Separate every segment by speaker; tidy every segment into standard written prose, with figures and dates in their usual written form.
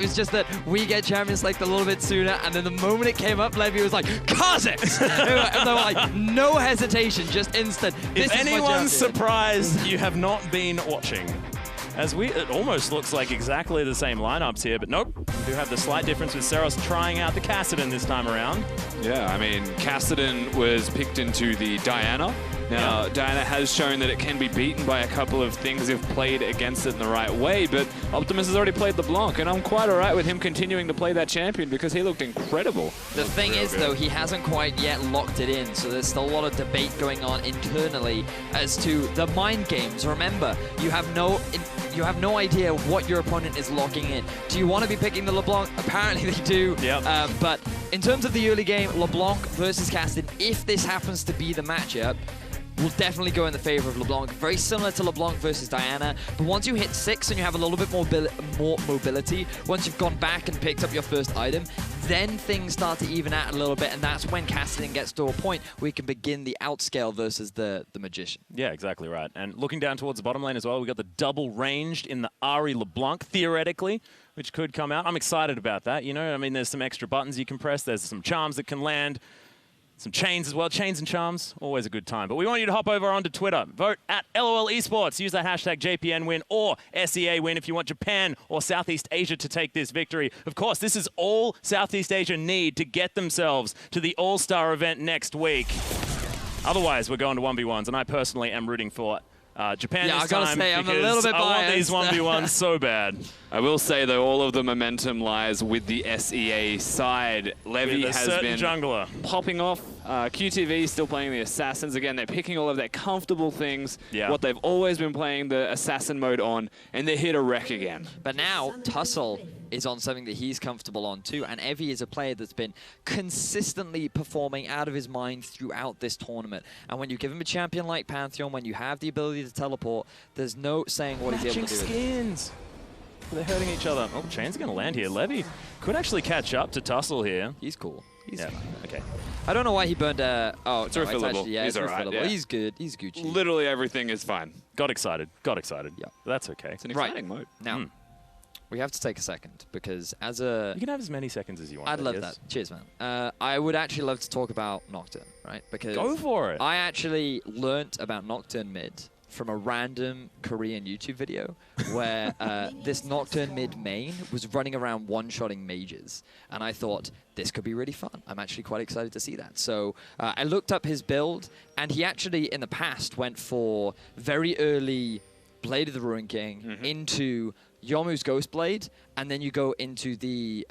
Speaker 1: It was just that we get Champions Select a little bit sooner, and then the moment it came up, Levy was like, Kazakhs! And they were like, no hesitation, just instant.
Speaker 2: If anyone's surprised, you have not been watching. As it almost looks like exactly the same lineups here, but nope. We do have the slight difference with Seros trying out the Kassadin this time around.
Speaker 3: Yeah, I mean, Kassadin was picked into the Diana. Now, Diana has shown that it can be beaten by a couple of things if played against it in the right way, but Optimus has already played LeBlanc, and I'm quite all right with him continuing to play that champion because he looked incredible.
Speaker 1: The thing is, though, he hasn't quite yet locked it in, so there's still a lot of debate going on internally as to the mind games. Remember, you have no idea what your opponent is locking in. Do you want to be picking the LeBlanc? Apparently they do.
Speaker 2: Yep.
Speaker 1: But in terms of the early game, LeBlanc versus Kassadin, if this happens to be the matchup, will definitely go in the favor of LeBlanc. Very similar to LeBlanc versus Diana, but once you hit 6 and you have a little bit more mobility, once you've gone back and picked up your first item, then things start to even out a little bit, and that's when Kassadin gets to a point where you can begin the outscale versus the Magician.
Speaker 2: Yeah, exactly right. And looking down towards the bottom lane as well, we got the double ranged in the Ari LeBlanc, theoretically, which could come out. I'm excited about that, you know? I mean, there's some extra buttons you can press, there's some charms that can land, some chains as well. Chains and charms, always a good time. But we want you to hop over onto Twitter. Vote at LOL Esports. Use the hashtag JPNWin or SEAWin if you want Japan or Southeast Asia to take this victory. Of course, this is all Southeast Asia need to get themselves to the All-Star event next week. Otherwise, we're going to 1v1s, and I personally am rooting for Japan this time.
Speaker 1: I gotta say, I'm a little bit biased.
Speaker 2: I want these 1v1s so bad.
Speaker 3: I will say, though, all of the momentum lies with the SEA side. Levy has been
Speaker 2: jungler
Speaker 3: popping off. QTV still playing the Assassins. Again, they're picking all of their comfortable things, what they've always been playing the Assassin mode on, and they're here to wreck again.
Speaker 1: But now, Tussle is on something that he's comfortable on too, and Evie is a player that's been consistently performing out of his mind throughout this tournament. And when you give him a champion like Pantheon, when you have the ability to teleport, there's no saying what he's able to do.
Speaker 2: Skins. They're hurting each other. Oh, Chain's going to land here. Levy could actually catch up to Tussle here.
Speaker 1: He's cool. He's fine.
Speaker 2: Okay.
Speaker 1: I don't know why he burned oh,
Speaker 3: it's refillable.
Speaker 1: Yeah,
Speaker 3: he's
Speaker 1: it's
Speaker 3: alright.
Speaker 1: refillable.
Speaker 3: Yeah.
Speaker 1: He's good. He's Gucci.
Speaker 3: Literally everything is fine.
Speaker 2: Got excited. Got excited.
Speaker 1: Yeah.
Speaker 2: That's okay.
Speaker 3: It's an exciting mode.
Speaker 1: Now, we have to take a second because as a...
Speaker 2: You can have as many seconds as you want.
Speaker 1: I'd love that. Cheers, man. I would actually love to talk about Nocturne, right? Because
Speaker 2: go for it.
Speaker 1: I actually learnt about Nocturne mid from a random Korean YouTube video where this Nocturne mid main was running around one-shotting mages. And I thought, this could be really fun. I'm actually quite excited to see that. So I looked up his build, and he actually, in the past, went for very early Blade of the Ruin King into Yomu's Ghostblade, and then you go into the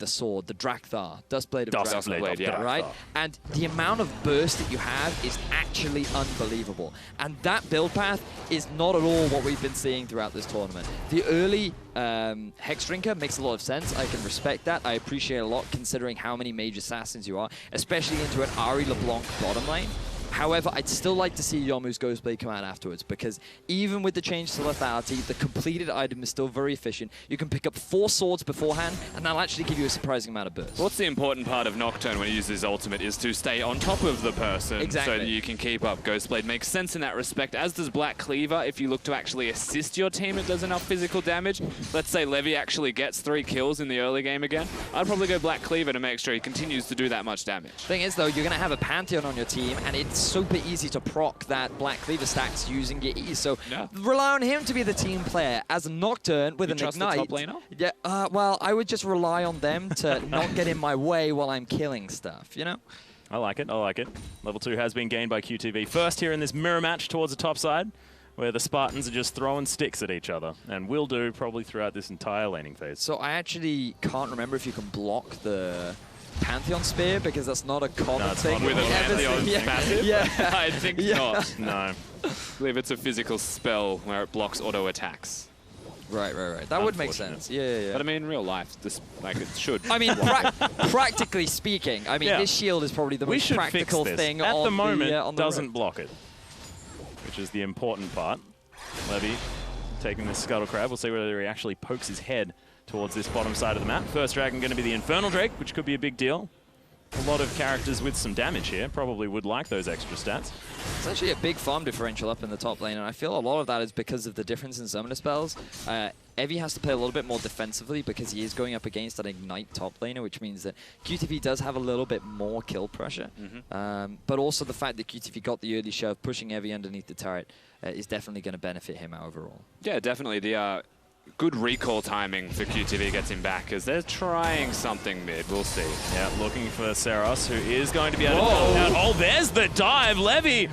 Speaker 1: sword, the Drakthar, Dustblade of Drakthar, right? And the amount of burst that you have is actually unbelievable. And that build path is not at all what we've been seeing throughout this tournament. The early Hex Drinker makes a lot of sense. I can respect that. I appreciate it a lot considering how many mage assassins you are, especially into an Ari LeBlanc bottom lane. However, I'd still like to see Yomu's Ghostblade come out afterwards, because even with the change to lethality, the completed item is still very efficient. You can pick up 4 swords beforehand, and that'll actually give you a surprising amount of burst.
Speaker 3: What's the important part of Nocturne when he uses his ultimate is to stay on top of the person
Speaker 1: exactly.
Speaker 3: so that you can keep up. Ghostblade makes sense in that respect, as does Black Cleaver. If you look to actually assist your team, it does enough physical damage. Let's say Levy actually gets 3 kills in the early game again. I'd probably go Black Cleaver to make sure he continues to do that much damage.
Speaker 1: Thing is, though, you're going to have a Pantheon on your team, and it's super easy to proc that Black Cleaver stacks using your E. So rely on him to be the team player. As a Nocturne with an Ignite.
Speaker 3: The top laner?
Speaker 1: Yeah, well, I would just rely on them to not get in my way while I'm killing stuff, you know?
Speaker 2: I like it. I like it. Level 2 has been gained by QTV. First here in this mirror match towards the top side, where the Spartans are just throwing sticks at each other, and will do probably throughout this entire laning phase.
Speaker 1: So I actually can't remember if you can block the Pantheon Spear, because that's not a common thing.
Speaker 3: With a Pantheon passive?
Speaker 1: Yeah.
Speaker 3: I think not.
Speaker 2: No.
Speaker 3: I believe it's a physical spell where it blocks auto attacks.
Speaker 1: Right. That would make sense. Yeah.
Speaker 3: But I mean, in real life, this, like, it should.
Speaker 1: I mean, practically speaking, I mean, this shield is probably the most practical thing
Speaker 2: at
Speaker 1: on
Speaker 2: the moment.
Speaker 1: on the
Speaker 2: doesn't block it, which is the important part. Levy taking the Scuttle Crab. We'll see whether he actually pokes his head towards this bottom side of the map. First dragon going to be the Infernal Drake, which could be a big deal. A lot of characters with some damage here probably would like those extra stats.
Speaker 1: It's actually a big farm differential up in the top lane, and I feel a lot of that is because of the difference in summoner spells. Evie has to play a little bit more defensively because he is going up against an Ignite top laner, which means that QTV does have a little bit more kill pressure. But also the fact that QTV got the early shove, pushing Evie underneath the turret, is definitely going to benefit him out overall.
Speaker 3: Yeah, definitely. The good recall timing for QTV gets him back as they're trying something mid. We'll see.
Speaker 2: Yeah, looking for Seros, who is going to be able to help out. Oh, there's the dive. Levy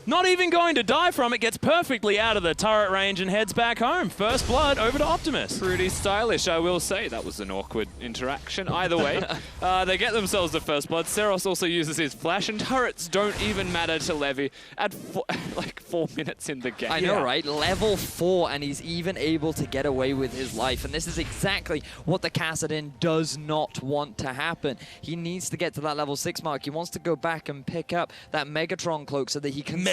Speaker 2: not even going to die from it, gets perfectly out of the turret range and heads back home. First blood over to Optimus.
Speaker 3: Pretty stylish, I will say. That was an awkward interaction. Either way, they get themselves the first blood. Seros also uses his flash, and turrets don't even matter to Levy at like 4 minutes in the game.
Speaker 1: I know, right? Level 4, and he's even able to get away with his life. And this is exactly what the Kassadin does not want to happen. He needs to get to that level 6 mark. He wants to go back and pick up that Megatron cloak so that he can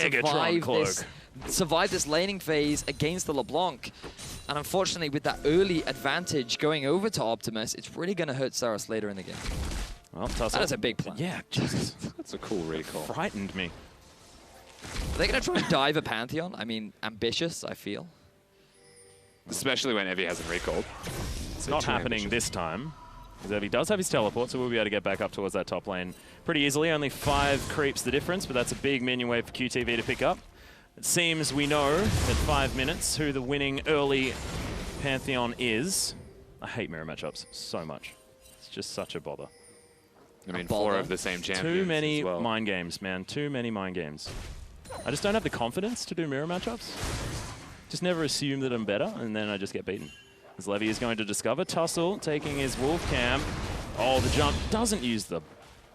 Speaker 1: survive this laning phase against the LeBlanc. And unfortunately, with that early advantage going over to Optimus, it's really going to hurt Seros later in the game.
Speaker 2: Well, Tussle.
Speaker 1: That is a big plan.
Speaker 2: Yeah, Jesus.
Speaker 3: That's a cool recall.
Speaker 2: Frightened me.
Speaker 1: Are they going to try and dive a Pantheon? I mean, ambitious, I feel.
Speaker 3: Especially when Evie hasn't recalled.
Speaker 2: It's not happening this time, because Evie does have his teleport, so we'll be able to get back up towards that top lane pretty easily. Only 5 creeps the difference, but that's a big minion wave for QTV to pick up. It seems we know at 5 minutes who the winning early Pantheon is. I hate mirror matchups so much. It's just such a bother.
Speaker 3: I mean, 4 of the same champions.
Speaker 2: Too many
Speaker 3: as well.
Speaker 2: mind games, man. Too many mind games. I just don't have the confidence to do mirror matchups. Just never assume that I'm better, and then I just get beaten. As Levy is going to discover Tussle, taking his wolf cam. Oh, the jump doesn't use the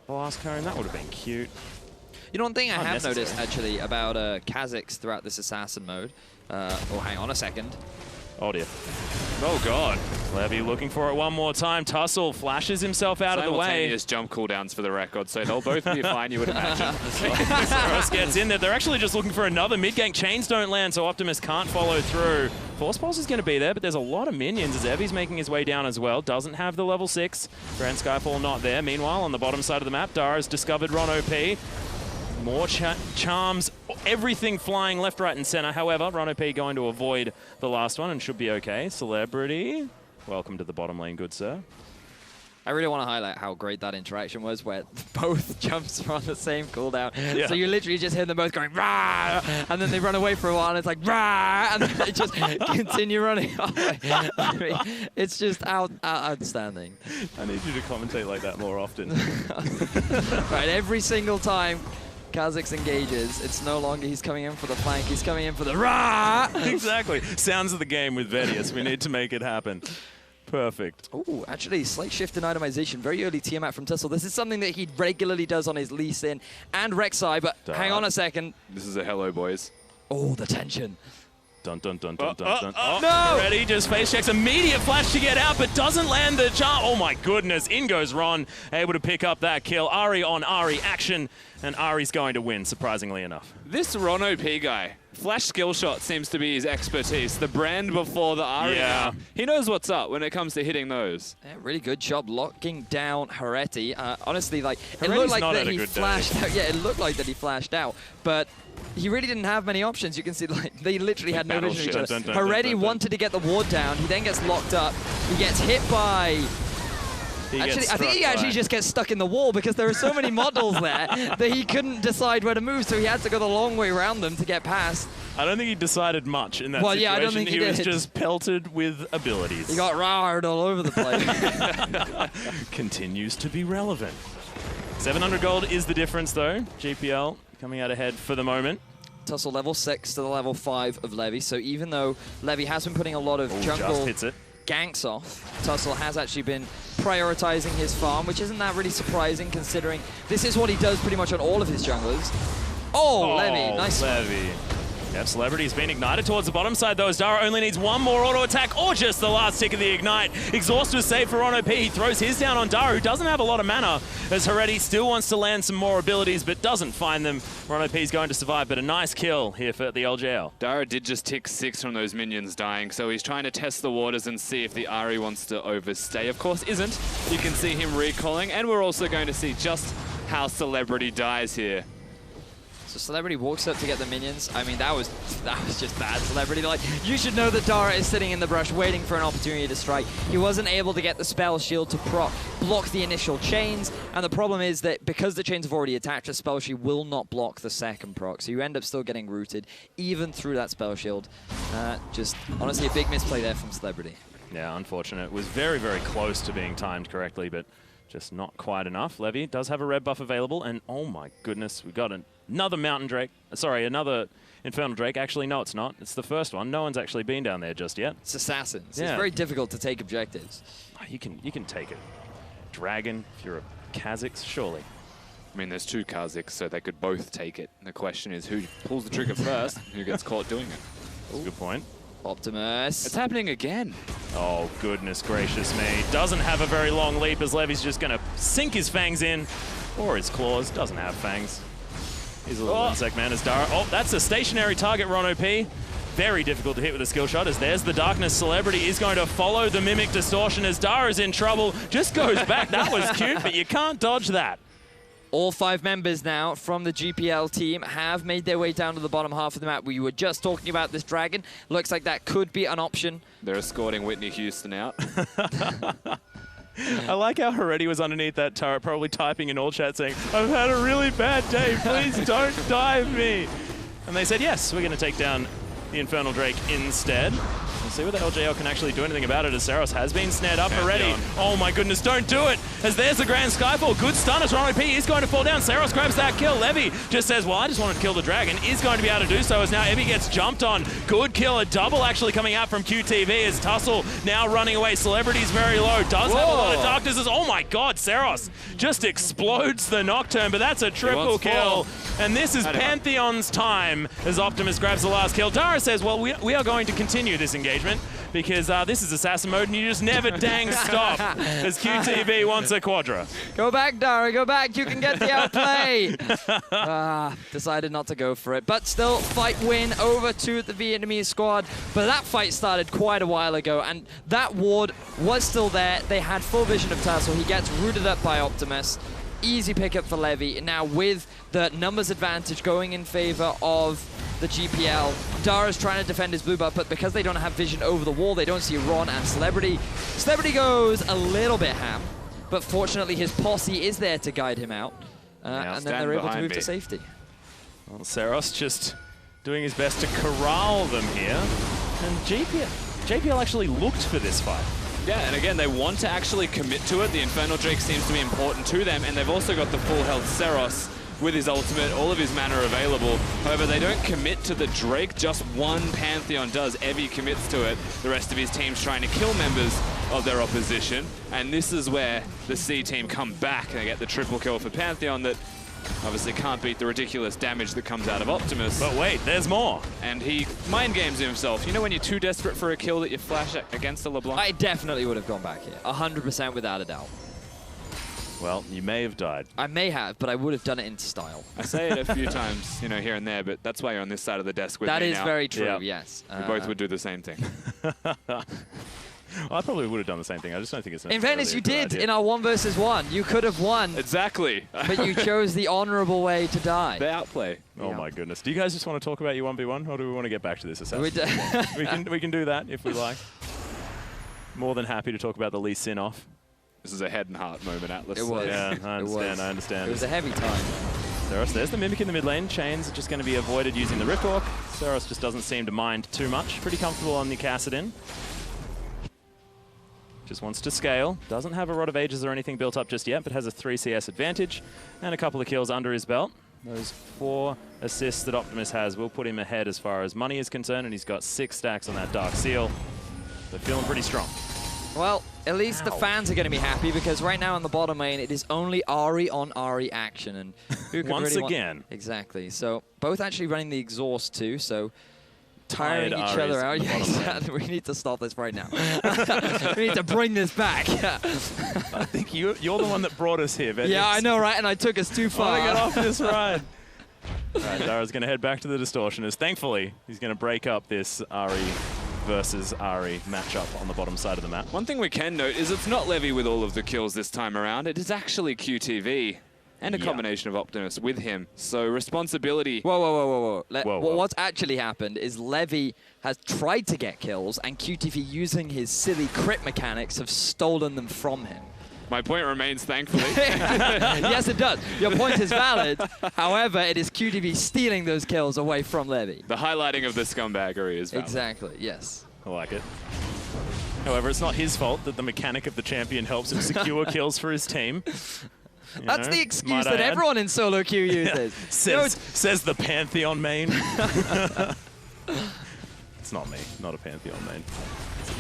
Speaker 2: blast cone. That would have been cute.
Speaker 1: You know, one thing I have noticed, actually, about Kha'Zix throughout this assassin mode. Oh, hang on a second.
Speaker 2: Oh, dear. Oh, God. Levy looking for it one more time. Tussle flashes himself out of the way.
Speaker 3: Simultaneous jump cooldowns for the record, so they'll both be fine, you would imagine.
Speaker 2: Seros gets in there. They're actually just looking for another mid-gank. Chains don't land, so Optimus can't follow through. Force Pulse is going to be there, but there's a lot of minions as Evie's making his way down as well. Doesn't have the level 6. Grand Skyfall not there. Meanwhile, on the bottom side of the map, Dara's discovered Ron OP. More charms, everything flying left, right, and center. However, Ron OP going to avoid the last one and should be okay. Celebrity, welcome to the bottom lane, good sir.
Speaker 1: I really want to highlight how great that interaction was, where both jumps are on the same cooldown. Yeah. So you literally just hear them both going, rah! And then they run away for a while, and it's like, rah! And then they just continue running away. I mean, it's just outstanding.
Speaker 2: I need you to commentate like that more often.
Speaker 1: Right, every single time Kha'Zix engages, it's no longer he's coming in for the flank, he's coming in for the rah!
Speaker 2: Exactly. Sounds of the game with Vedius. We need to make it happen. Perfect.
Speaker 1: Oh, actually, slight shift in itemization. Very early Tiamat from Tussle. This is something that he regularly does on his Lee Sin and Rek'Sai, but hang on a second.
Speaker 3: This is a hello, boys.
Speaker 1: Oh, the tension.
Speaker 2: Dun, dun, dun, dun, dun, dun.
Speaker 1: Oh, no!
Speaker 2: Ready, just face checks. Immediate flash to get out, but doesn't land the charm. Oh my goodness, in goes Ron, able to pick up that kill. Ahri on Ahri action, and Ahri's going to win, surprisingly enough.
Speaker 3: This Ron OP guy, flash skill shot seems to be his expertise. The brand before the Ahri.
Speaker 2: Yeah.
Speaker 3: He knows what's up when it comes to hitting those.
Speaker 1: Yeah, really good job locking down Hereti. Honestly, like, it
Speaker 2: Hereti's
Speaker 1: looked like
Speaker 2: not
Speaker 1: that
Speaker 2: had a
Speaker 1: he
Speaker 2: good
Speaker 1: flashed
Speaker 2: day.
Speaker 1: out. Yeah, it looked like that he flashed out, but he really didn't have many options. You can see, like, they literally had no vision of each other.
Speaker 2: Dun, dun, dun,
Speaker 1: Hereti
Speaker 2: dun, dun.
Speaker 1: wanted to get the ward down. He then gets locked up. He gets hit by... I think he actually just gets stuck in the wall because there are so many models there that he couldn't decide where to move, so he had to go the long way around them to get past.
Speaker 2: I don't think he decided much in that situation.
Speaker 1: Yeah, I don't think he
Speaker 2: was
Speaker 1: did.
Speaker 2: just pelted with abilities.
Speaker 1: He got rawred all over the place.
Speaker 2: Continues to be relevant. 700 gold is the difference, though. GPL coming out ahead for the moment.
Speaker 1: Tussle level 6 to the level 5 of Levy, so even though Levy has been putting a lot of jungle
Speaker 2: just hits it.
Speaker 1: ganks off, Tussle has actually been prioritizing his farm, which isn't that really surprising considering this is what he does pretty much on all of his junglers. Oh, Levy, nice.
Speaker 2: Levy. Yep, Celebrity's been ignited towards the bottom side, though, as Dara only needs one more auto attack or just the last tick of the ignite. Exhaust was saved for Ron OP. He throws his down on Dara, who doesn't have a lot of mana, as Hereti still wants to land some more abilities, but doesn't find them. Ron OP's going to survive, but a nice kill here for the LJL.
Speaker 3: Dara did just tick 6 from those minions dying, so he's trying to test the waters and see if the Ahri wants to overstay. Of course, isn't. You can see him recalling, and we're also going to see just how Celebrity dies here.
Speaker 1: So Celebrity walks up to get the minions. I mean, that was just bad. Celebrity, like, you should know that Dara is sitting in the brush waiting for an opportunity to strike. He wasn't able to get the spell shield to block the initial chains, and the problem is that because the chains have already attached, a spell shield will not block the second proc, so you end up still getting rooted even through that spell shield. Just honestly a big misplay there from Celebrity.
Speaker 2: Yeah, unfortunate. It was very, very close to being timed correctly, but just not quite enough. Levy does have a red buff available, and oh my goodness, we got another Mountain Drake. Sorry, another Infernal Drake. Actually, no, it's not. It's the first one. No one's actually been down there just yet.
Speaker 1: It's Assassins.
Speaker 2: Yeah.
Speaker 1: It's very difficult to take objectives.
Speaker 2: You can take it. Dragon, if you're a Kha'Zix, surely.
Speaker 3: I mean, there's 2 Kha'Zix, so they could both take it. And the question is who pulls the trigger first, who gets caught doing it.
Speaker 2: That's a good point.
Speaker 1: Optimus.
Speaker 3: It's happening again.
Speaker 2: Oh, goodness gracious me. Doesn't have a very long leap as Levy's just going to sink his fangs in. Or his claws. Doesn't have fangs. He's a little insect man as Dara. Oh, that's a stationary target, Ron OP. Very difficult to hit with a skill shot as there's the Darkness. Celebrity is going to follow the Mimic Distortion as Dara's in trouble. Just goes back. That was cute, but you can't dodge that.
Speaker 1: All 5 members now from the GPL team have made their way down to the bottom half of the map. We were just talking about this dragon. Looks like that could be an option.
Speaker 3: They're escorting Whitney Houston out.
Speaker 2: I like how Heredia was underneath that turret, probably typing in all chat saying, I've had a really bad day, please don't dive me. And they said, yes, we're going to take down the Infernal Drake instead. We'll see whether LJL can actually do anything about it as Saros has been snared up already. Oh my goodness, don't do it! As there's the Grand Skyfall. Good stun as Ron OP is going to fall down. Saros grabs that kill. Levy just says, well, I just wanted to kill the dragon. Is going to be able to do so as now Evie gets jumped on. Good kill. A double actually coming out from QTV as Tussle now running away. Celebrity's very low. Does have a lot of darkness. Oh my god, Saros just explodes the Nocturne, but that's a triple kill. And this is Pantheon's time as Optimus grabs the last kill. Dara says, well, we are going to continue this engagement because this is assassin mode and you just never dang stop as QTV wants a quadra.
Speaker 1: Go back, Dara, go back. You can get the outplay. Decided not to go for it. But still, fight win over to the Vietnamese squad. But that fight started quite a while ago and that ward was still there. They had full vision of Tussle. He gets rooted up by Optimus. Easy pickup for Levy. Now with the numbers advantage going in favor of the GPL, Dara's trying to defend his blue buff, but because they don't have vision over the wall, they don't see Ron and Celebrity. Celebrity goes a little bit ham, but fortunately his posse is there to guide him out, and then they're able to move to safety.
Speaker 2: Well, Saros just doing his best to corral them here, and JPL actually looked for this fight.
Speaker 3: Yeah, and again, they want to actually commit to it. The Infernal Drake seems to be important to them, and they've also got the full health Saros with his ultimate, all of his mana available. However, they don't commit to the Drake, just one Pantheon does. Evie commits to it. The rest of his team's trying to kill members of their opposition, and this is where the C team come back and they get the triple kill for Pantheon that obviously can't beat the ridiculous damage that comes out of Optimus.
Speaker 2: But wait, there's more.
Speaker 3: And he mind games himself. You know when you're too desperate for a kill that you flash against a LeBlanc?
Speaker 1: I definitely would have gone back here, 100% without a doubt.
Speaker 2: Well, you may have died.
Speaker 1: I may have, but I would have done it in style.
Speaker 3: I say it a few times, you know, here and there, but that's why you're on this side of the desk with me now.
Speaker 1: That is very true, yes.
Speaker 3: We both would do the same thing.
Speaker 2: Well, I probably would have done the same thing. I just don't think it's necessarily
Speaker 1: in fairness, you did
Speaker 2: idea.
Speaker 1: in our 1 versus 1. You could have won.
Speaker 3: Exactly.
Speaker 1: But you chose the honorable way to die.
Speaker 3: The outplay.
Speaker 2: Oh my goodness. Do you guys just want to talk about your 1v1, or do we want to get back to this assassin? we can do that if we like. More than happy to talk about the Lee Sin off.
Speaker 3: This is a head and heart moment, Atlas.
Speaker 1: It was.
Speaker 2: Yeah, I understand.
Speaker 1: It was a heavy time.
Speaker 2: Saros, there's the Mimic in the mid lane. Chains are just going to be avoided using the Rift Orc. Saros just doesn't seem to mind too much. Pretty comfortable on the Kassadin. Just wants to scale. Doesn't have a Rod of Ages or anything built up just yet, but has a 3 CS advantage and a couple of kills under his belt. Those 4 assists that Optimus has will put him ahead as far as money is concerned, and he's got 6 stacks on that Dark Seal. They're feeling pretty strong.
Speaker 1: Well, at least the fans are going to be happy because right now in the bottom lane, it is only Ahri on Ahri action. And who
Speaker 2: once
Speaker 1: really
Speaker 2: again.
Speaker 1: Exactly. So both actually running the exhaust too. So tiring each other out.
Speaker 2: Yeah,
Speaker 1: exactly. We need to stop this right now. We need to bring this back.
Speaker 2: I think you're the one that brought us here, Venus.
Speaker 1: Yeah, I know, right? And I took us too far.
Speaker 2: I want to get off this ride. All right, Dara's going to head back to the Distortioners. Thankfully, he's going to break up this Ahri versus Ahri matchup on the bottom side of the map.
Speaker 3: One thing we can note is it's not Levy with all of the kills this time around. It is actually QTV. and a combination of Optimus with him. So responsibility.
Speaker 1: Whoa.
Speaker 2: Whoa.
Speaker 1: What's actually happened is Levy has tried to get kills, and QTV, using his silly crit mechanics, have stolen them from him.
Speaker 3: My point remains, thankfully.
Speaker 1: Yes, it does. Your point is valid. However, it is QTV stealing those kills away from Levy.
Speaker 3: The highlighting of the scumbaggery is valid.
Speaker 1: Exactly, yes.
Speaker 2: I like it. However, it's not his fault that the mechanic of the champion helps him secure kills for his team.
Speaker 1: That's the excuse that everyone in solo queue uses.
Speaker 2: Says the Pantheon main. It's not me, not a Pantheon main.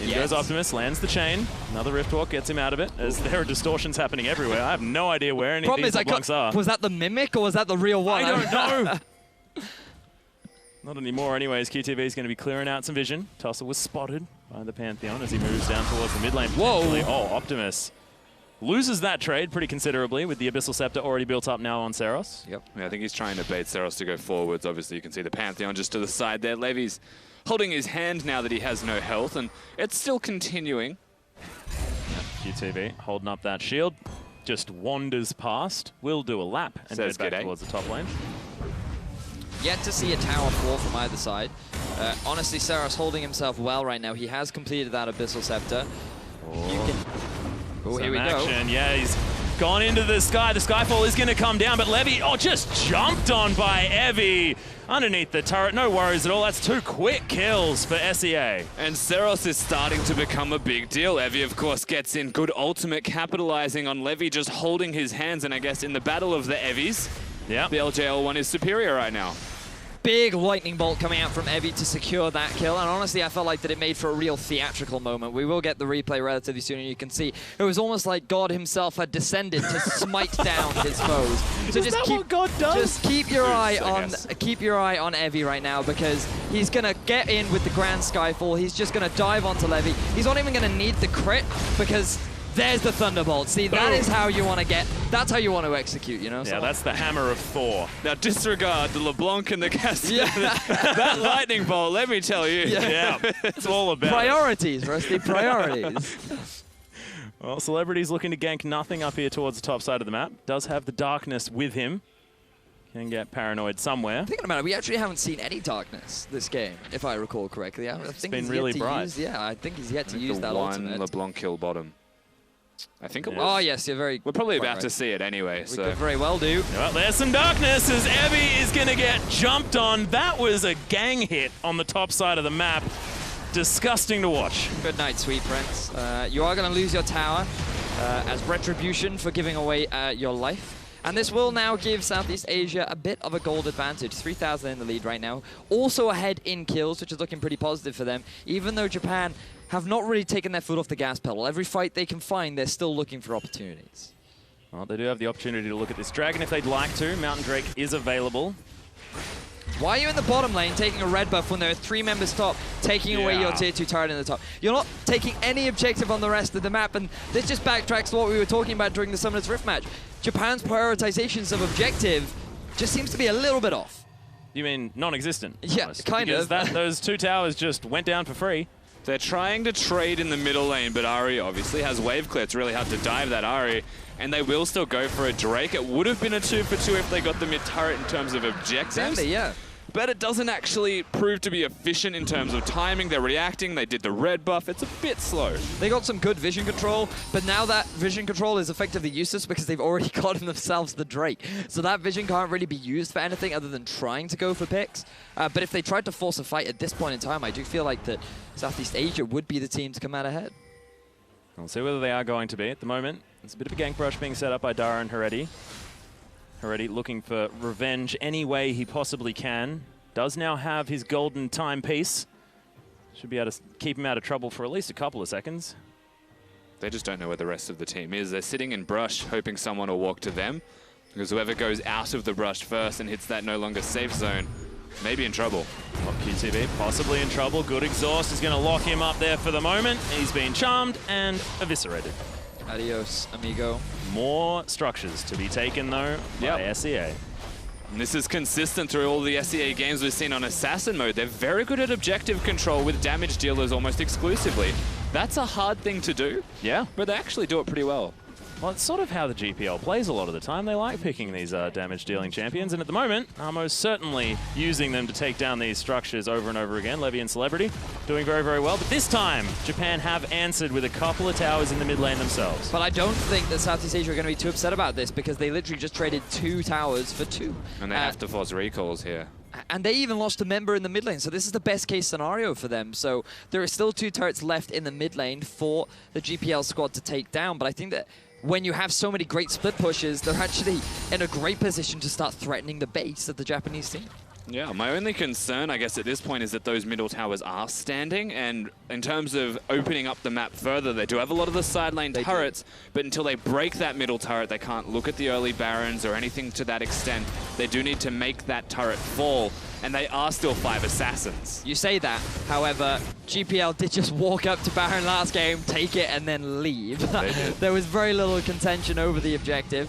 Speaker 2: In goes Optimus, lands the chain. Another Rift Walk gets him out of it, as there are distortions happening everywhere. I have no idea where any of these LeBlancs are.
Speaker 1: Was that the mimic, or was that the real one?
Speaker 2: I don't know. Not anymore anyways. QTV is going to be clearing out some vision. Tussle was spotted by the Pantheon as he moves down towards the mid lane.
Speaker 1: Whoa.
Speaker 2: Oh, Optimus loses that trade pretty considerably with the Abyssal Scepter already built up now on Seros.
Speaker 3: Yep. Yeah, I think he's trying to bait Seros to go forwards. Obviously, you can see the Pantheon just to the side there. Levy's holding his hand now that he has no health, and it's still continuing.
Speaker 2: QTV holding up that shield. Just wanders past. Will do a lap and head back towards the top lane.
Speaker 1: Yet to see a tower fall from either side. Honestly, Seros holding himself well right now. He has completed that Abyssal Scepter. Oh, here we go.
Speaker 2: Yeah, he's gone into the sky. The Skyfall is going to come down, but Levy, just jumped on by Evie underneath the turret. No worries at all. That's 2 quick kills for SEA.
Speaker 3: And Seros is starting to become a big deal. Evie, of course, gets in. Good ultimate, capitalizing on Levy just holding his hands. And I guess in the battle of the Evies, the LJL one is superior right now.
Speaker 1: Big lightning bolt coming out from Evie to secure that kill, and honestly I felt like that it made for a real theatrical moment. We will get the replay relatively soon, and you can see it was almost like God himself had descended to smite down his foes. So
Speaker 2: Is that what God does?
Speaker 1: Just keep your eye on Evie right now, because he's gonna get in with the Grand Skyfall. He's just gonna dive onto Levy. He's not even gonna need the crit, because there's the Thunderbolt. See, that is how you want to that's how you want to execute, you know?
Speaker 2: Yeah, that's the hammer of Thor.
Speaker 3: Now disregard the LeBlanc and the Cassidy. That lightning bolt, let me tell you.
Speaker 2: Yeah, it's all about
Speaker 1: priorities, Rusty, priorities.
Speaker 2: Well, Celebrity's looking to gank nothing up here towards the top side of the map. Does have the darkness with him. Can get paranoid somewhere.
Speaker 1: Thinking about it, we actually haven't seen any darkness this game, if I recall correctly. I think
Speaker 2: been really bright.
Speaker 1: I think he's yet to use that ultimate.
Speaker 3: One LeBlanc kill bottom. I think it was.
Speaker 1: Oh, yes, you're very...
Speaker 3: We're probably about to see it anyway,
Speaker 1: We could very well do.
Speaker 2: Well, there's some darkness as Evie is going to get jumped on. That was a gang hit on the top side of the map. Disgusting to watch.
Speaker 1: Good night, sweet friends. You are going to lose your tower as retribution for giving away your life. And this will now give Southeast Asia a bit of a gold advantage. 3,000 in the lead right now. Also ahead in kills, which is looking pretty positive for them. Even though Japan have not really taken their foot off the gas pedal. Every fight they can find, they're still looking for opportunities.
Speaker 2: Well, they do have the opportunity to look at this dragon if they'd like to. Mountain Drake is available.
Speaker 1: Why are you in the bottom lane taking a red buff when there are 3 members top, taking away your tier 2 turret in the top? You're not taking any objective on the rest of the map, and this just backtracks to what we were talking about during the Summoners Rift match. Japan's prioritizations of objective just seems to be a little bit off.
Speaker 2: You mean non-existent?
Speaker 1: Yeah,
Speaker 2: almost,
Speaker 1: kind of.
Speaker 2: Those 2 towers just went down for free.
Speaker 3: They're trying to trade in the middle lane, but Ari obviously has wave clear. It's really hard to dive that Ari, and they will still go for a Drake. It would have been a 2 for 2 if they got the mid turret in terms of objectives.
Speaker 1: Exactly, yeah.
Speaker 3: But it doesn't actually prove to be efficient in terms of timing. They're reacting, they did the red buff. It's a bit slow.
Speaker 1: They got some good vision control, but now that vision control is effectively useless because they've already gotten themselves the Drake. So that vision can't really be used for anything other than trying to go for picks. But if they tried to force a fight at this point in time, I do feel like that Southeast Asia would be the team to come out ahead.
Speaker 2: We'll see whether they are going to be. At the moment, there's a bit of a gank rush being set up by Dara and Heredi. Heredi looking for revenge any way he possibly can. Does now have his golden timepiece. Should be able to keep him out of trouble for at least a couple of seconds.
Speaker 3: They just don't know where the rest of the team is. They're sitting in brush, hoping someone will walk to them. Because whoever goes out of the brush first and hits that no longer safe zone may be in trouble.
Speaker 2: Well, QTV possibly in trouble. Good exhaust is going to lock him up there for the moment. He's been charmed and eviscerated.
Speaker 1: Adios, amigo.
Speaker 2: More structures to be taken, though, by SEA.
Speaker 3: And this is consistent through all the SEA games we've seen on Assassin mode. They're very good at objective control with damage dealers almost exclusively. That's a hard thing to do.
Speaker 2: Yeah.
Speaker 3: But they actually do it pretty well.
Speaker 2: Well, it's sort of how the GPL plays a lot of the time. They like picking these damage-dealing champions, and at the moment, Armo's certainly using them to take down these structures over and over again. Levy and Celebrity doing very, very well, but this time, Japan have answered with a couple of towers in the mid lane themselves.
Speaker 1: But I don't think that Southeast Asia are going to be too upset about this because they literally just traded 2 towers for 2.
Speaker 3: And they have to force recalls here.
Speaker 1: And they even lost a member in the mid lane, so this is the best case scenario for them. So there are still 2 turrets left in the mid lane for the GPL squad to take down, but I think that when you have so many great split pushes, they're actually in a great position to start threatening the base of the Japanese team.
Speaker 3: Yeah, my only concern, I guess, at this point is that those middle towers are standing, and in terms of opening up the map further, they do have a lot of the side lane turrets, but until they break that middle turret, they can't look at the early barons or anything to that extent. They do need to make that turret fall, and they are still 5 assassins.
Speaker 1: You say that, however, GPL did just walk up to Baron last game, take it, and then leave. There was very little contention over the objective.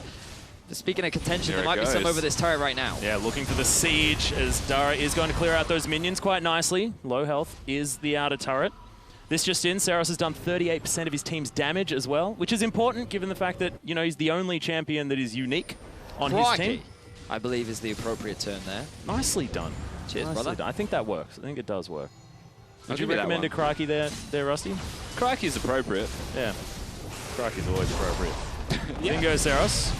Speaker 1: Speaking of contention, there might be some over this turret right now.
Speaker 2: Yeah, looking for the siege as Dara is going to clear out those minions quite nicely. Low health is the outer turret. This just in, Saros has done 38% of his team's damage as well, which is important given the fact that, you know, he's the only champion that is unique on his team.
Speaker 1: I believe is the appropriate turn there.
Speaker 2: Nicely done.
Speaker 1: Cheers,
Speaker 2: Nicely
Speaker 1: brother.
Speaker 2: done. I think that works. I think it does work. Would you
Speaker 3: give you that
Speaker 2: recommend a
Speaker 3: one.
Speaker 2: Crikey there, Rusty?
Speaker 3: Crikey's appropriate.
Speaker 2: Yeah. Crikey's always appropriate. Bingo, Saros.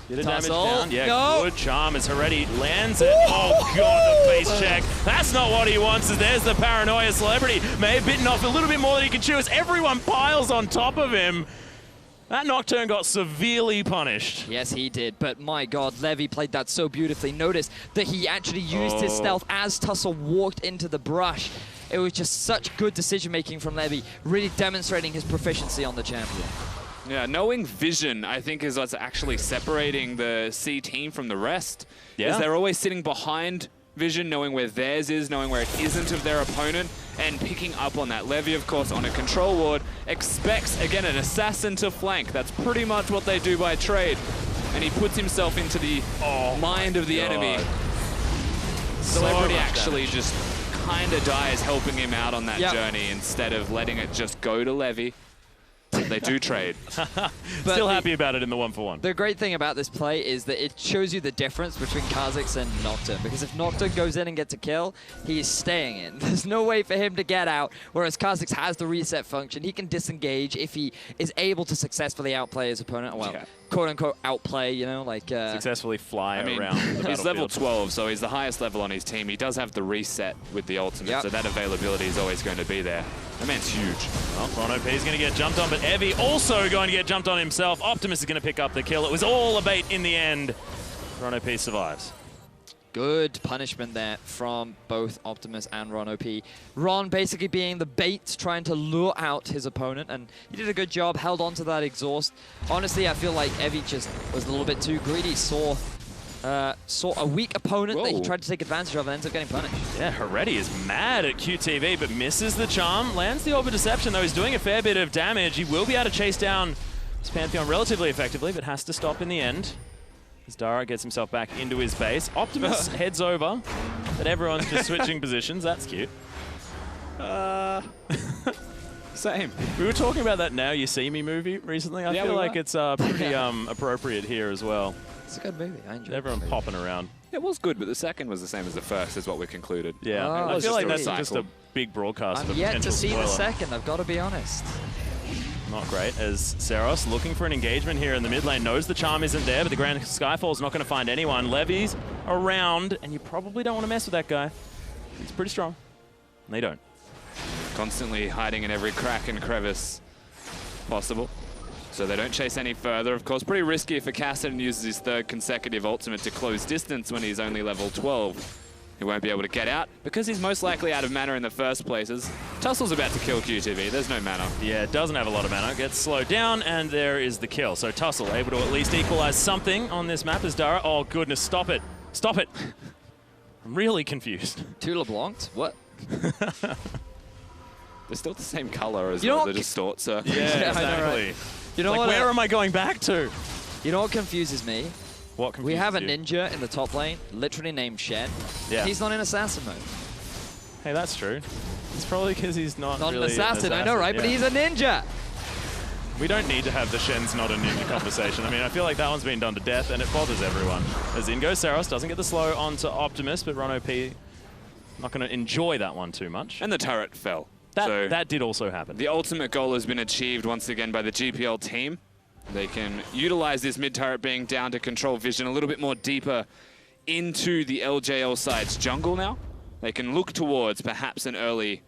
Speaker 2: Get a damage down. Yeah,
Speaker 1: no.
Speaker 2: Good charm as Heretti lands it. Oh, God, the face check. That's not what he wants. As there's the paranoia. Celebrity may have bitten off a little bit more than he can chew as everyone piles on top of him. That Nocturne got severely punished.
Speaker 1: Yes, he did, but my God, Levy played that so beautifully. Notice that he actually used his stealth as Tussle walked into the brush. It was just such good decision-making from Levy, really demonstrating his proficiency on the champion.
Speaker 3: Yeah, knowing vision, I think, is what's actually separating the C team from the rest.
Speaker 2: Yeah.
Speaker 3: Is they're always sitting behind vision, knowing where theirs is, knowing where it isn't of their opponent, and picking up on that. Levy, of course, on a control ward, expects, again, an assassin to flank. That's pretty much what they do by trade. And he puts himself into the mind of the enemy. Celebrity actually just kind of dies helping him out on that journey instead of letting it just go to Levy. They do trade.
Speaker 2: Still happy about it in the 1-for-1.
Speaker 1: The great thing about this play is that it shows you the difference between Kha'Zix and Nocturne, because if Nocturne goes in and gets a kill, he is staying in. There's no way for him to get out, whereas Kha'Zix has the reset function. He can disengage if he is able to successfully outplay his opponent. Well, quote-unquote outplay, you know, like...
Speaker 2: successfully fly around the
Speaker 3: He's level 12, so he's the highest level on his team. He does have the reset with the ultimate, so that availability is always going to be there. That man's huge.
Speaker 2: Well, Ron OP is going to get jumped on, but Evie also going to get jumped on himself. Optimus is going to pick up the kill. It was all a bait in the end. Ron OP survives.
Speaker 1: Good punishment there from both Optimus and Ron OP. Ron basically being the bait, trying to lure out his opponent, and he did a good job, held on to that exhaust. Honestly, I feel like Evie just was a little bit too greedy, saw a weak opponent that he tried to take advantage of and ends up getting punished.
Speaker 2: Yeah, Heretti is mad at QTV, but misses the charm. Lands the Orb of Deception, though. He's doing a fair bit of damage. He will be able to chase down this Pantheon relatively effectively, but has to stop in the end. As Dara gets himself back into his base. Optimus heads over, but everyone's just switching positions. That's cute.
Speaker 3: Same.
Speaker 2: We were talking about that Now You See Me movie recently. I feel like it's pretty appropriate here as well.
Speaker 1: It's a good movie. I enjoyed it.
Speaker 2: Everyone popping around.
Speaker 3: It was good, but the second was the same as the first, is what we concluded.
Speaker 2: Yeah, I feel like that's just a big broadcast of a
Speaker 1: I'm yet
Speaker 2: potential
Speaker 1: to see
Speaker 2: spoiler.
Speaker 1: the second, I've got to be honest.
Speaker 2: Not great, as Saros looking for an engagement here in the mid lane. Knows the charm isn't there, but the Grand Skyfall's not going to find anyone. Levy's around, and you probably don't want to mess with that guy. He's pretty strong. And they don't.
Speaker 3: Constantly hiding in every crack and crevice possible. So they don't chase any further. Of course, pretty risky if a Cassidy uses his 3rd consecutive ultimate to close distance when he's only level 12. He won't be able to get out because he's most likely out of mana in the first places. Tussle's about to kill QTV. There's no mana.
Speaker 2: Yeah, doesn't have a lot of mana. Gets slowed down, and there is the kill. So Tussle able to at least equalize something on this map as Dara. Oh, goodness, stop it. Stop it. I'm really confused.
Speaker 1: Two LeBlancs? What?
Speaker 3: They're still the same color as
Speaker 1: You know
Speaker 3: the
Speaker 1: what?
Speaker 3: distort circle.
Speaker 2: Yeah,
Speaker 1: I know, right?
Speaker 2: exactly.
Speaker 1: You know
Speaker 2: Like,
Speaker 1: what?
Speaker 2: where am I going back to?
Speaker 1: You know what confuses me?
Speaker 2: What confuses
Speaker 1: We have a
Speaker 2: you?
Speaker 1: ninja in the top lane, literally named Shen.
Speaker 2: Yeah.
Speaker 1: He's not in assassin mode.
Speaker 2: Hey, that's true. It's probably because he's not
Speaker 1: Not
Speaker 2: really
Speaker 1: an assassin, I know, right? But
Speaker 2: yeah.
Speaker 1: he's a ninja.
Speaker 2: We don't need to have the Shen's not a ninja conversation. I mean, I feel like that one's been done to death, and it bothers everyone. As in goes Saros, doesn't get the slow onto Optimus, but Ron OP not going to enjoy that one too much.
Speaker 3: And the turret fell.
Speaker 2: That did also happen.
Speaker 3: The ultimate goal has been achieved once again by the GPL team. They can utilize this mid turret being down to control vision a little bit more deeper into the LJL side's jungle now. They can look towards perhaps an early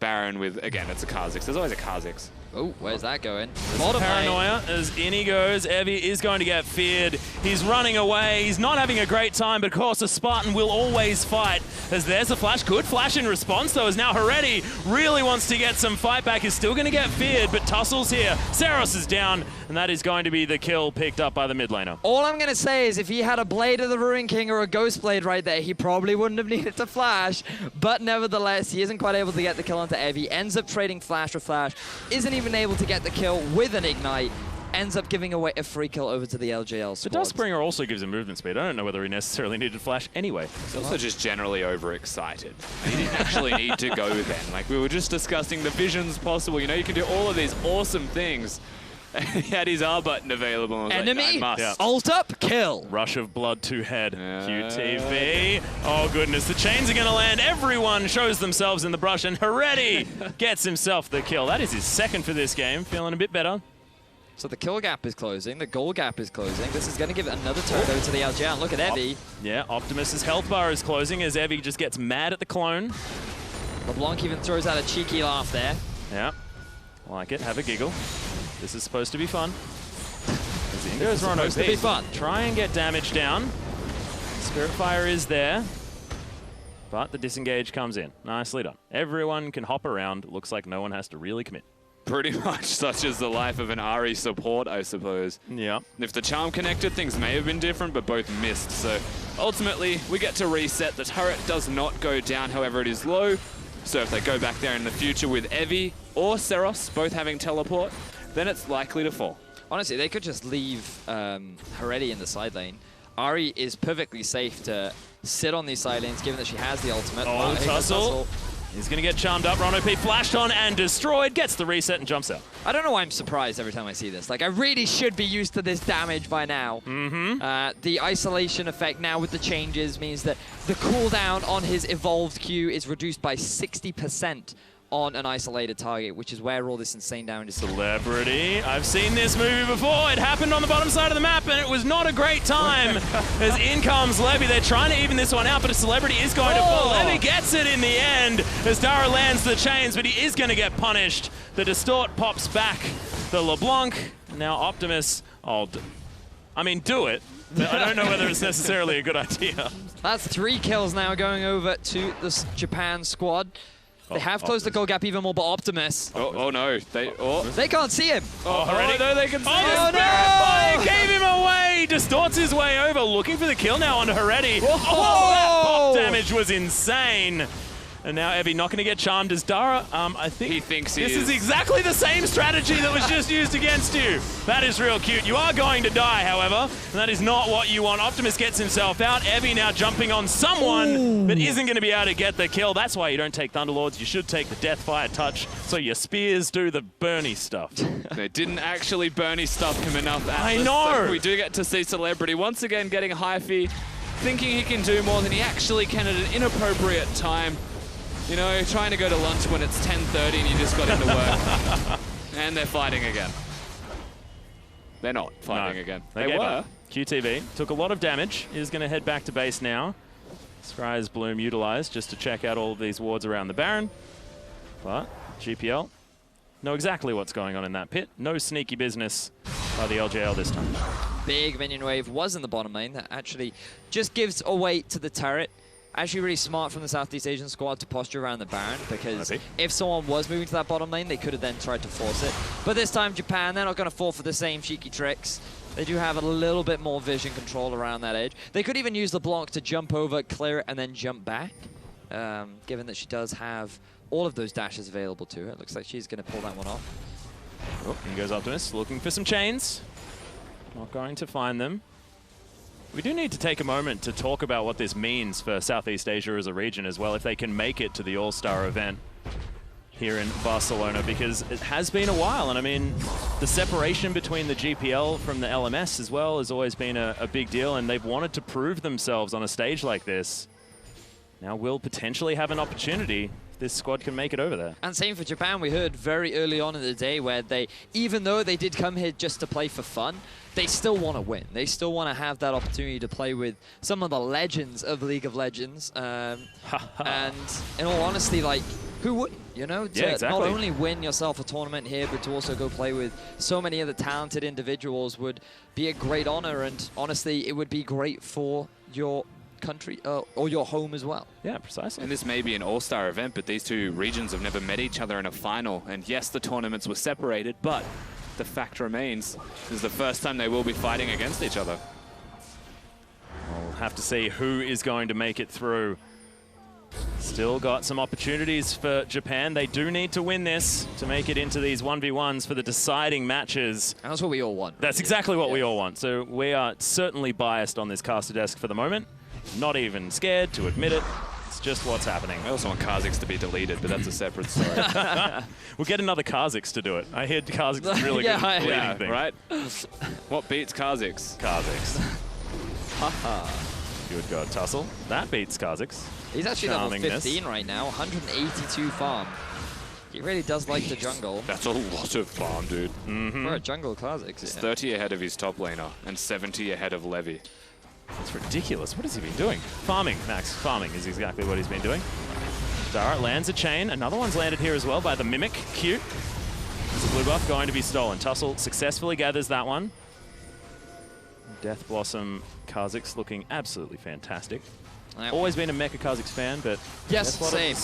Speaker 3: Baron with, again, it's a Kha'Zix. There's always a Kha'Zix.
Speaker 1: Oh, where's that going?
Speaker 2: Paranoia as in he goes. Evie is going to get feared. He's running away. He's not having a great time, but of course a Spartan will always fight. As there's a flash. Good flash in response, though, as now Heredi really wants to get some fight back. He's still going to get feared, but Tussle's here. Saros is down, and that is going to be the kill picked up by the mid laner.
Speaker 1: All I'm going to say is if he had a Blade of the Ruin King or a Ghost Blade right there, he probably wouldn't have needed to flash. But nevertheless, he isn't quite able to get the kill onto Evie. Ends up trading flash for flash. Isn't even able to get the kill with an Ignite. Ends up giving away a free kill over to the LJL squad.
Speaker 2: The Dustbringer also gives him movement speed. I don't know whether he necessarily needed flash anyway.
Speaker 3: He's also just generally overexcited. He didn't actually need to go then. Like, we were just discussing the visions possible. You know, you can do all of these awesome things. He had his R button available. And
Speaker 1: Enemy,
Speaker 3: like, I must.
Speaker 2: Yeah.
Speaker 1: ult up, kill.
Speaker 2: Rush of blood to head. QTV. Oh, goodness. The chains are going to land. Everyone shows themselves in the brush, and Heredi gets himself the kill. That is his second for this game. Feeling a bit better.
Speaker 1: So the kill gap is closing, the goal gap is closing. This is going to give another turret over to the LGL. And look at Evie.
Speaker 2: Yeah, Optimus's health bar is closing as Evie just gets mad at the clone.
Speaker 1: LeBlanc even throws out a cheeky laugh there.
Speaker 2: Yeah, like it. Have a giggle. This is supposed to be fun. As in goes Ron OP.
Speaker 1: Supposed to be fun.
Speaker 2: Try and get damage down. Spirit Fire is there. But the disengage comes in. Nicely done. Everyone can hop around. Looks like no one has to really commit.
Speaker 3: Pretty much such is the life of an Ahri support, I suppose.
Speaker 2: Yeah.
Speaker 3: If the charm connected, things may have been different, but both missed. So ultimately, we get to reset. The turret does not go down, however, it is low. So if they go back there in the future with Evie or Saros both having teleport, then it's likely to fall.
Speaker 1: Honestly, they could just leave Heredi in the side lane. Ahri is perfectly safe to sit on these side lanes, given that she has the ultimate.
Speaker 2: Oh, Tussle. He's going to get charmed up. Ron OP flashed on and destroyed. Gets the reset and jumps out.
Speaker 1: I don't know why I'm surprised every time I see this. Like, I really should be used to this damage by now. The isolation effect now with the changes means that the cooldown on his evolved Q is reduced by 60% on an isolated target, which is where all this insane damage is.
Speaker 2: Celebrity. I've seen this movie before. It happened on the bottom side of the map, and it was not a great time. As in comes Levy. They're trying to even this one out, but a Celebrity is going to fall. Levy gets it in the end as Dara lands the chains, but he is going to get punished. The Distort pops back the LeBlanc. Now Optimus. I mean, do it. I don't know whether it's necessarily a good idea.
Speaker 1: That's 3 kills now going over to the Japan squad. They have closed the goal gap even more, but Optimus.
Speaker 3: Oh no.
Speaker 1: They can't see him.
Speaker 2: Heredi.
Speaker 3: No, they can see him.
Speaker 2: Oh, no! Gave him away! Distorts his way over, looking for the kill now onto Heredi. Oh, that pop damage was insane. And now Evie not going to get charmed as Dara. I think
Speaker 3: he thinks he
Speaker 2: this is exactly the same strategy that was just used against you. That is real cute. You are going to die, however, and that is not what you want. Optimus gets himself out. Evie now jumping on someone, but isn't going to be able to get the kill. That's why you don't take Thunderlords. You should take the Deathfire Touch, so your spears do the Bernie stuff.
Speaker 3: They didn't actually Bernie stuff him enough.
Speaker 2: I know.
Speaker 3: So we do get to see Celebrity once again getting hyphy, thinking he can do more than he actually can at an inappropriate time. You know, trying to go to lunch when it's 10:30 and you just got into work. And they're fighting again. They're not fighting again. They
Speaker 2: gave
Speaker 3: were.
Speaker 2: up. QTV took a lot of damage. Is going to head back to base now. Scry's Bloom utilized just to check out all of these wards around the Baron. But GPL know exactly what's going on in that pit. No sneaky business by the LJL this time.
Speaker 1: Big minion wave was in the bottom lane. That actually just gives away to the turret. Actually really smart from the Southeast Asian squad to posture around the Baron, because if someone was moving to that bottom lane, they could have then tried to force it. But this time, Japan, they're not going to fall for the same cheeky tricks. They do have a little bit more vision control around that edge. They could even use LeBlanc to jump over, clear it, and then jump back, given that she does have all of those dashes available to her. It looks like she's going to pull that one off.
Speaker 2: Oh, in goes Optimus, looking for some chains. Not going to find them. We do need to take a moment to talk about what this means for Southeast Asia as a region as well, if they can make it to the All-Star event. here in Barcelona, because it has been a while. And I mean, the separation between the GPL from the LMS as well has always been a big deal, and they've wanted to prove themselves on a stage like this. Now will potentially have an opportunity if this squad can make it over there.
Speaker 1: And same for Japan. We heard very early on in the day where they, even though they did come here just to play for fun, they still want to win. They still want to have that opportunity to play with some of the legends of League of Legends. And in all honesty, like, who wouldn't? You know, to not only win yourself a tournament here, but to also go play with so many other talented individuals would be a great honor. And honestly, it would be great for your country or your home as well.
Speaker 2: Yeah, precisely.
Speaker 3: And this may be an all-star event, but these two regions have never met each other in a final. And yes, the tournaments were separated, but the fact remains, this is the first time they will be fighting against each other.
Speaker 2: We'll have to see who is going to make it through. Still got some opportunities for Japan. They do need to win this to make it into these 1v1s for the deciding matches.
Speaker 1: And that's what we all want.
Speaker 2: That's exactly what we all want. So we are certainly biased on this caster desk for the moment. Not even scared to admit it. It's just what's happening.
Speaker 3: I also want Kha'Zix to be deleted, but that's a separate story.
Speaker 2: We'll get another Kha'Zix to do it. I hear Kha'Zix is really good at deleting things.
Speaker 3: Right? What beats Kha'Zix?
Speaker 2: Kha'Zix. Good God, Tussle. That beats Kha'Zix.
Speaker 1: He's actually level 15 right now, 182 farm. He really does like the jungle.
Speaker 3: That's a lot of farm, dude.
Speaker 1: For a jungle Kha'Zix.
Speaker 3: He's 30 ahead of his top laner and 70 ahead of Levy.
Speaker 2: That's ridiculous. What has he been doing? Farming, Max. Farming is exactly what he's been doing. Dara lands a chain. Another one's landed here as well by the Mimic. Cute. There's a blue buff going to be stolen. Tussle successfully gathers that one. Death Blossom Kha'Zix looking absolutely fantastic. Always been a Mecha Kha'Zix fan, but
Speaker 1: yes, same.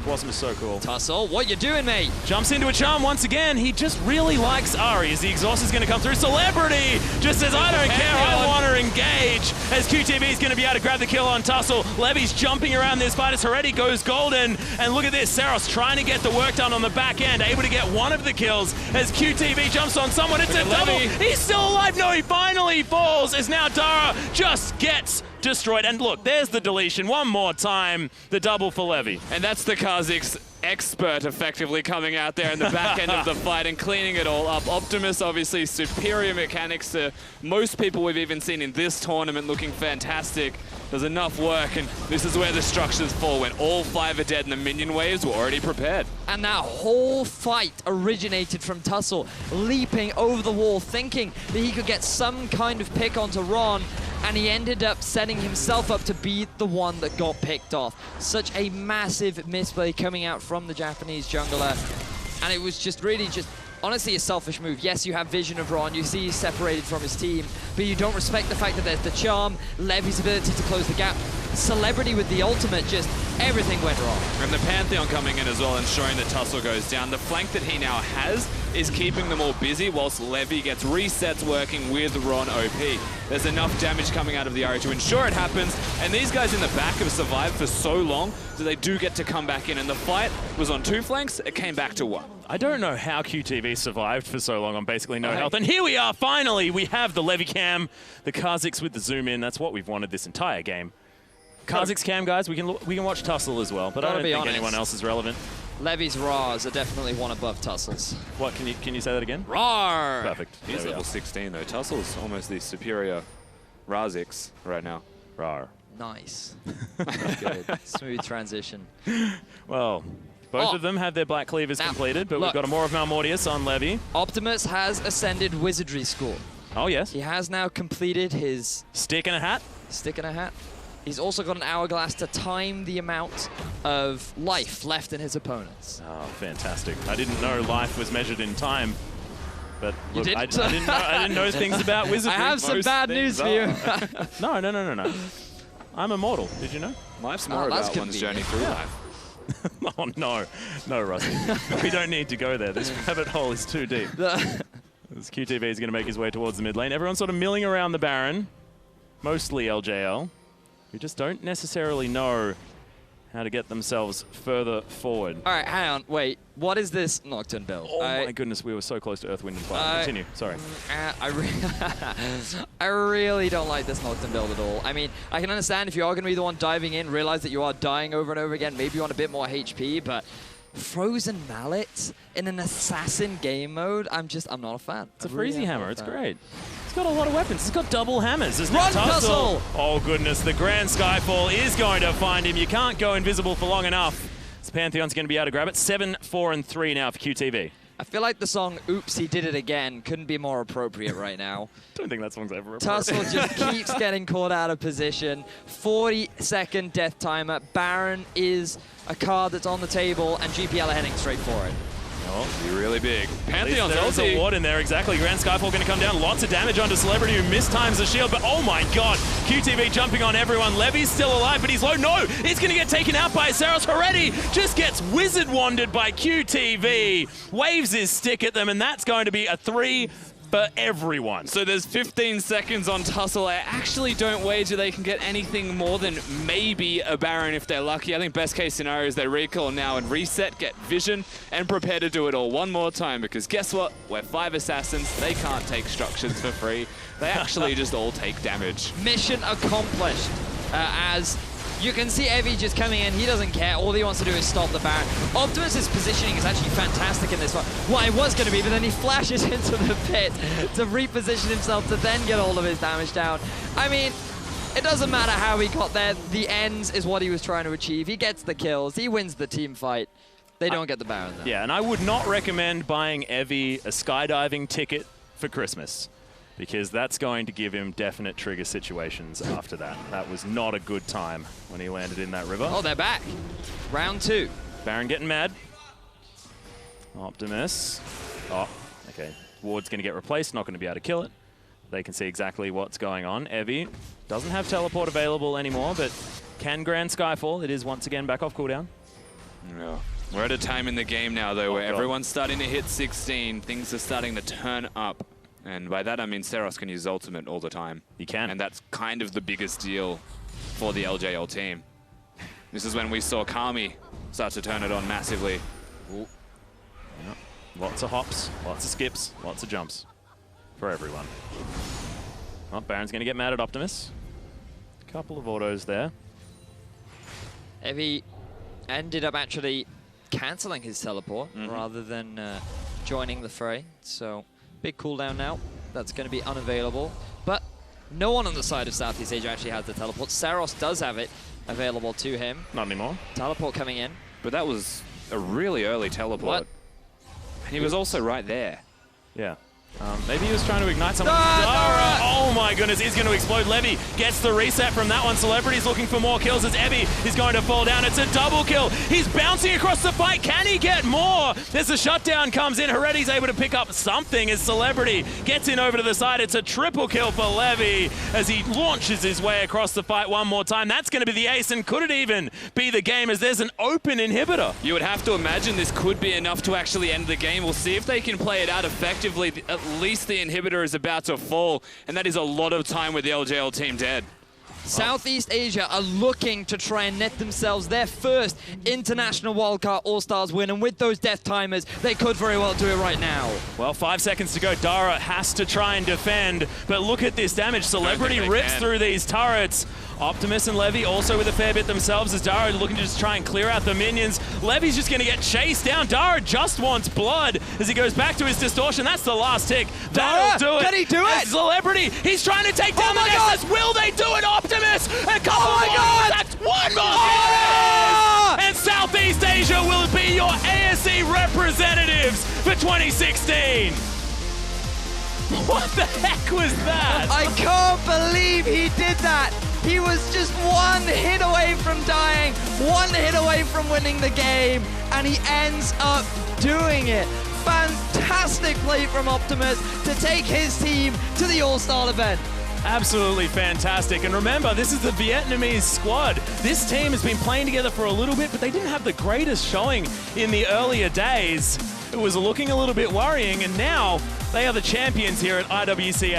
Speaker 2: Blossom is so cool.
Speaker 1: Tussle, what you doing, mate?
Speaker 2: Jumps into a charm once again. He just really likes Ari as the exhaust is going to come through. Celebrity just says, I don't care, I want to engage. As QTV is going to be able to grab the kill on Tussle. Levy's jumping around this fight as Heretti goes golden. And look at this, Saros trying to get the work done on the back end, able to get one of the kills as QTV jumps on someone. It's a double. He's still alive. No, he finally falls as now Dara just gets destroyed. And look, there's the deletion one more time. The double for Levy.
Speaker 3: And that's the Kha'Zix expert effectively coming out there in the back end of the fight and cleaning it all up. Optimus, obviously, superior mechanics to most people we've even seen in this tournament, looking fantastic. Does enough work, and this is where the structures fall when all 5 are dead and the minion waves were already prepared.
Speaker 1: And that whole fight originated from Tussle leaping over the wall, thinking that he could get some kind of pick onto Ron, and he ended up setting himself up to be the one that got picked off. Such a massive misplay coming out from the Japanese jungler, and it was just really honestly a selfish move. Yes, you have vision of Ron, you see he's separated from his team, but you don't respect the fact that there's the charm, Levy's ability to close the gap, Celebrity with the ultimate, just everything went wrong.
Speaker 3: And the Pantheon coming in as well, ensuring that Tussle goes down. The flank that he now has is keeping them all busy whilst Levy gets resets working with Ron OP. There's enough damage coming out of the Ari to ensure it happens, and these guys in the back have survived for so long that they do get to come back in, and the fight was on 2 flanks, it came back to 1.
Speaker 2: I don't know how QTV survived for so long on basically no health, and here we are, finally! We have the Levy cam, the Kha'Zix with the zoom in, that's what we've wanted this entire game. Kha'Zix cam, guys, we can watch Tussle as well, but I don't think anyone else is relevant.
Speaker 1: Levy's Rars are definitely one above Tussle's.
Speaker 2: What, can you say that again?
Speaker 1: Rar!
Speaker 2: Perfect.
Speaker 3: He's level 16 though. Tussle's almost the superior Razix right now.
Speaker 2: Rar.
Speaker 1: Nice. Good. Smooth transition.
Speaker 2: Well, both of them have their black cleavers completed, but we've got a more of Malmortius on Levy.
Speaker 1: Optimus has ascended Wizardry School.
Speaker 2: Oh, yes.
Speaker 1: He has now completed his...
Speaker 2: Stick and a hat?
Speaker 1: Stick and a hat. He's also got an hourglass to time the amount of life left in his opponents.
Speaker 2: Oh, fantastic. I didn't know life was measured in time. But look,
Speaker 1: I
Speaker 2: didn't know things about wizardry.
Speaker 1: I have some bad news for you.
Speaker 2: No. I'm immortal. Did you know?
Speaker 3: Life's more about one's journey through life.
Speaker 2: Oh, no. No, Rusty. We don't need to go there. This rabbit hole is too deep. This QTV is going to make his way towards the mid lane. Everyone's sort of milling around the Baron. Mostly LJL. Who just don't necessarily know how to get themselves further forward.
Speaker 1: All right, hang on, wait. What is this Nocturne build?
Speaker 2: Oh my goodness, we were so close to Earth, Wind, and Fire. Continue, sorry.
Speaker 1: I really don't like this Nocturne build at all. I mean, I can understand if you are going to be the one diving in, realize that you are dying over and over again, maybe you want a bit more HP, but Frozen Mallet in an assassin game mode, I'm not a fan.
Speaker 2: It's a Freezy Hammer. It's great. It's got a lot of weapons. It's got double hammers. There's no
Speaker 1: Run,
Speaker 2: tussle.
Speaker 1: Tussle!
Speaker 2: Oh, goodness. The Grand Skyfall is going to find him. You can't go invisible for long enough. So Pantheon's going to be able to grab it. 7, 4, and 3 now for QTV.
Speaker 1: I feel like the song Oops, He Did It Again couldn't be more appropriate right now.
Speaker 2: Don't think that song's ever appropriate.
Speaker 1: Tussle just keeps getting caught out of position. 40-second death timer. Baron is a card that's on the table, and GPL are heading straight for it.
Speaker 3: Oh, be really big. Pantheon's
Speaker 2: There's a ward in there, exactly. Grand Skyfall going to come down. Lots of damage onto Celebrity, who mistimes the shield, but oh my god, QTV jumping on everyone. Levy's still alive, but he's low. No, he's going to get taken out by Saros. Already just gets wizard-wanded by QTV. Waves his stick at them, and that's going to be a 3 for everyone.
Speaker 3: So there's 15 seconds on Tussle. I actually don't wager they can get anything more than maybe a Baron if they're lucky. I think best case scenario is they recall now and reset, get vision, and prepare to do it all one more time, because guess what? We're 5 assassins. They can't take structures for free. They actually just all take damage.
Speaker 1: Mission accomplished. As you can see Evie just coming in, he doesn't care. All he wants to do is stop the Baron. Optimus's positioning is actually fantastic in this one. Well, it was going to be, but then he flashes into the pit to reposition himself to then get all of his damage down. I mean, it doesn't matter how he got there. The ends is what he was trying to achieve. He gets the kills. He wins the team fight. They don't get the Baron, though.
Speaker 2: Yeah, and I would not recommend buying Evie a skydiving ticket for Christmas, because that's going to give him definite trigger situations after that. That was not a good time when he landed in that river.
Speaker 1: Oh, they're back. Round 2.
Speaker 2: Baron getting mad. Optimus. Oh, okay. Ward's going to get replaced, not going to be able to kill it. They can see exactly what's going on. Evie doesn't have teleport available anymore, but can Grand Skyfall. It is once again back off cooldown.
Speaker 3: Yeah. We're at a time in the game now, though, where everyone's starting to hit 16. Things are starting to turn up. And by that, I mean Saros can use ultimate all the time.
Speaker 2: He can.
Speaker 3: And that's kind of the biggest deal for the LJL team. This is when we saw Kami start to turn it on massively.
Speaker 2: Yep. Lots of hops, lots of skips, lots of jumps for everyone. Oh, Baron's going to get mad at Optimus. Couple of autos there.
Speaker 1: Evie ended up actually cancelling his teleport rather than joining the fray. So big cooldown now. That's going to be unavailable. But no one on the side of Southeast Asia actually has the teleport. Saros does have it available to him.
Speaker 2: Not anymore.
Speaker 1: Teleport coming in.
Speaker 3: But that was a really early teleport.
Speaker 1: What?
Speaker 3: And he was also right there.
Speaker 2: Yeah. Maybe he was trying to ignite someone.
Speaker 1: Dara!
Speaker 2: Oh my goodness, he's going to explode. Levy gets the reset from that one. Celebrity's looking for more kills as Evie is going to fall down. It's a double kill. He's bouncing across the fight. Can he get more? As the shutdown comes in, Hereti's able to pick up something as Celebrity gets in over to the side. It's a triple kill for Levy as he launches his way across the fight one more time. That's going to be the ace, and could it even be the game as there's an open inhibitor?
Speaker 3: You would have to imagine this could be enough to actually end the game. We'll see if they can play it out effectively. At least the inhibitor is about to fall, and that is a lot of time with the LJL team dead.
Speaker 1: Southeast Asia are looking to try and net themselves their first International Wildcard All-Stars win, and with those death timers, they could very well do it right now.
Speaker 2: Well, 5 seconds to go. Dara has to try and defend, but look at this damage. Celebrity rips through these turrets. Optimus and Levy also with a fair bit themselves as Dara looking to just try and clear out the minions. Levy's just going to get chased down. Dara just wants blood as he goes back to his distortion. That's the last tick. That'll do it.
Speaker 1: Can he do it?
Speaker 2: Celebrity, he's trying to take down the Nexus. Will they do it? Optimus, a couple more. That's one more. And Southeast Asia will be your ASE representatives for 2016. What the heck was that?
Speaker 1: I can't believe he did that. He was just one hit away from dying, one hit away from winning the game, and he ends up doing it. Fantastic play from Optimus to take his team to the All-Star event.
Speaker 2: Absolutely fantastic. And remember, this is the Vietnamese squad. This team has been playing together for a little bit, but they didn't have the greatest showing in the earlier days. It was looking a little bit worrying, and now they are the champions here at IWC